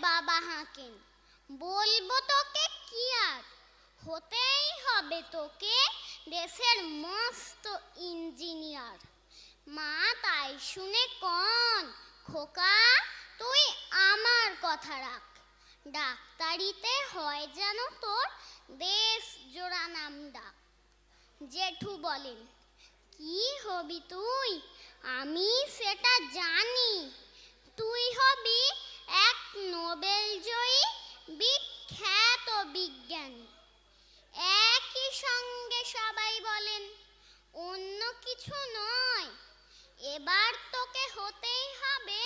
বাবা হাঁকেন, বলবো তোকে কি আর, হতেই হবে তোকে দেশের মস্ত ইঞ্জিনিয়ার। মা তাই শুনে কন, খোকা তুই আমার কথা রাখ, ডাক্তারিতে হয় যেন তোর দেশ জোড়া নাম ডাক। জেঠু বলেন, কি হবি তুই? আমি সেটা জানি, তুই হবি এক নোবেল জয়ী বিখ্যাত বিজ্ঞানী। একই সঙ্গে সবাই বলেন, অন্য কিছু নয়, এবার তোকে হতেই হবে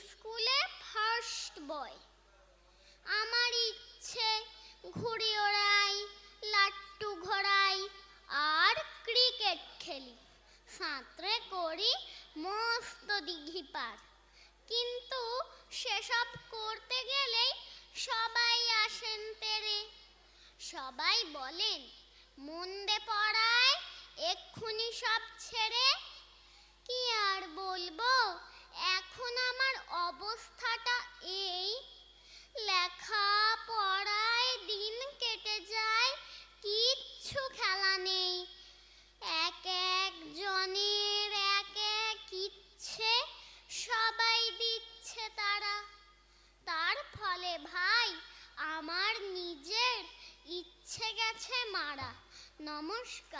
স্কুলে ফার্স্ট বয়। আমার ইচ্ছে ঘুড়ি ওড়াই, লাট্টু ঘোড়াই আর ক্রিকেট খেলি, সাঁতরে করি মস্ত দিঘি পার। কিন্তু সেসব করতে গেলেই সবাই আসেন তেরে। সবাই বলেন, মন্দে পড়ায় এক্ষুনি সব ছেড়ে। কি আর বলবো, এখন আমার অবস্থাটা এই, লেখা পড়ায় দিন কেটে যায়, কিচ্ছু খেলা নেই। এক এক জনের এক এক ইচ্ছে সবাই দিচ্ছে তারা, তার ফলে ভাই আমার নিজের ইচ্ছে গেছে মারা। নমস্কার।